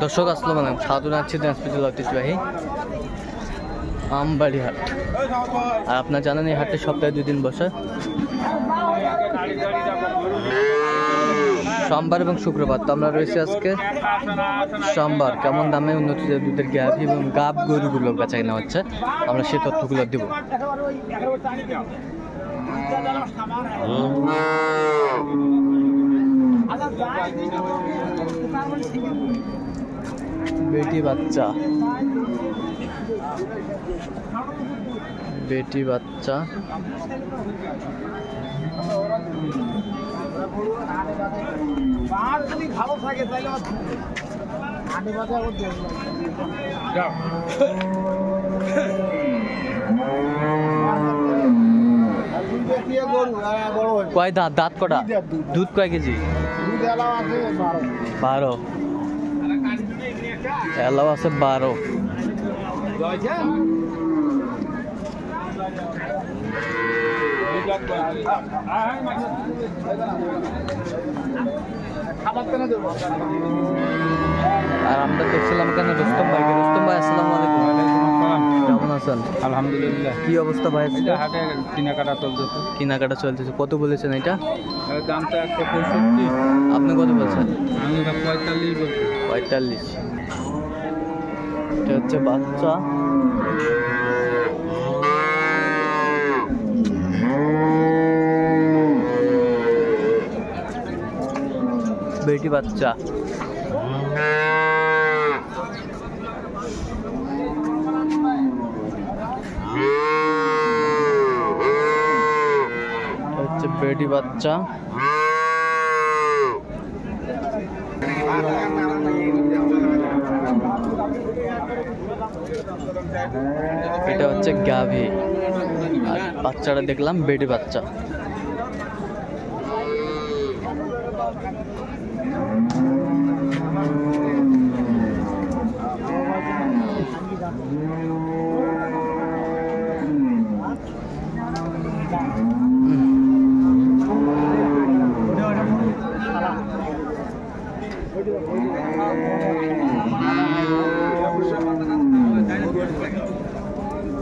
দর্শক আসসালামু আলাইকুম, স্বাগত জানাচ্ছি দিনাজপুর ঐতিহ্যবাহী আমবাড়ি হাট। আর আপনারা জানেন এই হাটে সপ্তাহে 2 দিন বসে, সোমবার এবং শুক্রবার। তো আমরা রয়েছি আজকে সোমবার। কেমন দামে উন্নত দুধের গাভী এবং গাব গরুগুলো বেচা কেনা হচ্ছে, আমরা সেই তথ্যগুলো দেব। বেটি বাচ্চা, বেটি বাচ্চা, কয় দাঁত? দাঁত কটা? দুধ কয় কেজি? 12। এলাও আছে 12। আর আমরা দেখছিলাম এখানে রুস্তম ভাই। রুস্তম ভাই আসসালামু আলাইকুম। কেমন আছেন? আলহামদুলিল্লাহ। কি অবস্থা ভাই? হাটে কেনাকাটা চলতেছে। কেনাকাটা চলতেছে। কত বলেছেন এটা? দামটা 165। আপনি কত বলছেন? আমি 45 বলছি। 45। এটা হচ্ছে বাচ্চা। বেটি বাচ্চা। হচ্ছে বেটি বাচ্চা। এটা হচ্ছে গাভী। আর বাচ্চাটা দেখলাম বেটি বাচ্চা।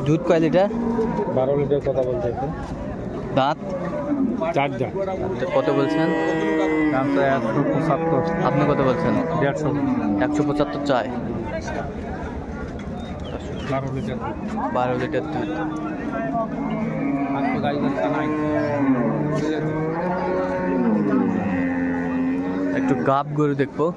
দুধ কয় লিটার? 12 লিটার কথা বলতে। দাঁত 4 দাঁত। কত বলছেন? দামটা 175। আপনি কত বলছেন? 150। 175 চাই। 12 লিটার। 12 লিটার দুধ। একটু গাব গরু দেখবো।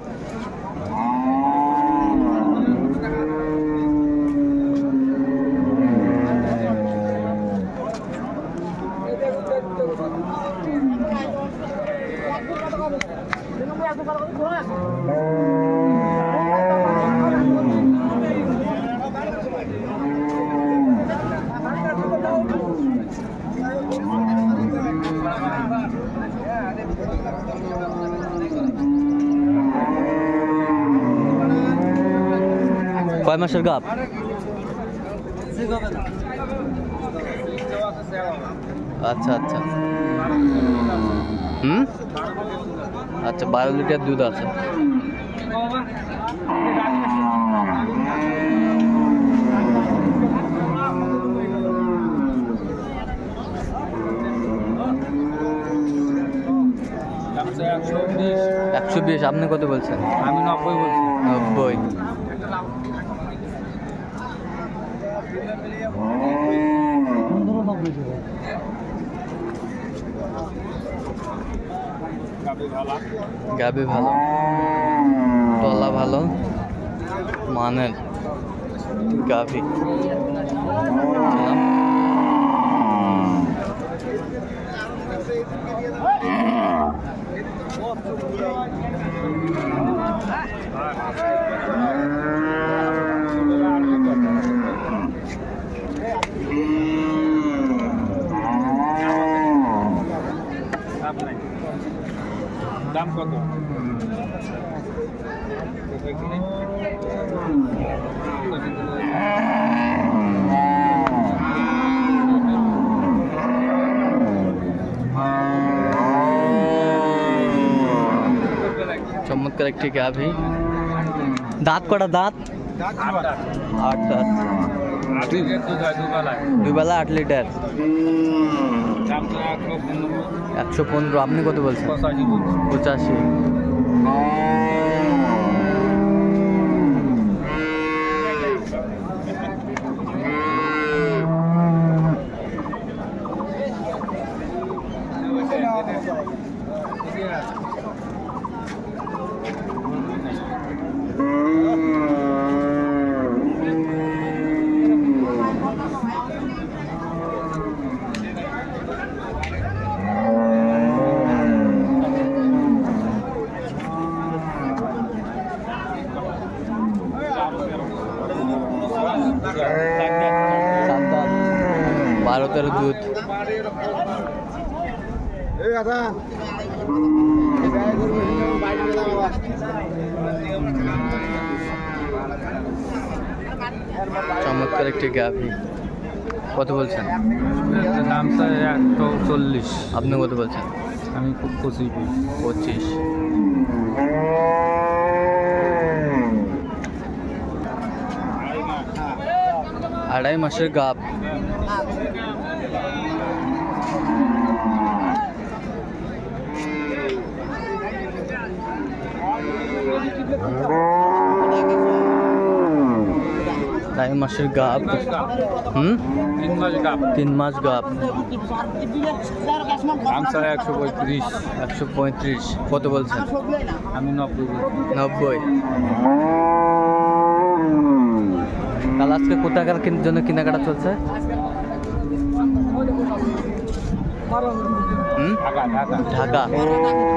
কয় মাসের গাব? আচ্ছা আচ্ছা। আচ্ছা, 12 লিটার দুধ আছে। একশো 120। আপনি কত বলছেন? আমি 90 বলছি। 90। গাবি ভালো, তলা ভালো, মানের গাভী। দাম কত? চমৎকার একটি গাভী। দাঁত কটা দাঁত? 8 দাঁত। দুবেলা 8 লিটার। 115। আপনি কত বলছেন? 85। সাত দাঁত, 12-13 দুধ। চমৎকার একটি গাভী। কত বলছেন? দাম চাই 140। আপনি কত বলছেন? আমি 25। আড়াই মাসের গাভ। আড়াই মাসের গাভ। 3 মাস গাব। 3 মাস গাভ। দাম চাই 135। 135। কত বলছেন? আমি 90 বলছি। 90। তাহলে আজকে কোথাকার জন্য কেনাকাটা চলছে? ঢাকা।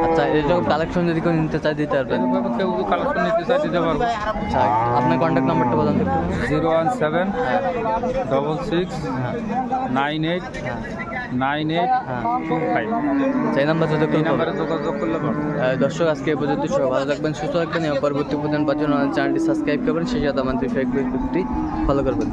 আচ্ছা, এরকম কালেকশন যদি কেউ নিতে চায় দিতে পারবেন? কেউ কালেকশন নিতে চাই দিতে পারবো। আচ্ছা, আপনার কন্ট্যাক্ট নাম্বারটা বলুন তো। 017 66 98 9825। সেই নাম্বার যদি এই নাম্বারে যোগাযোগ করলে পারবো। দর্শক, আজকে এই পর্যন্ত সবাই ভালো থাকবেন, সুস্থ থাকবেন এবং পরবর্তী প্রতিদিন পাওয়ার জন্য চ্যানেলটি সাবস্ক্রাইব করবেন, সেই সাথে আমাদের ফেসবুক পেজটি ফলো করবেন।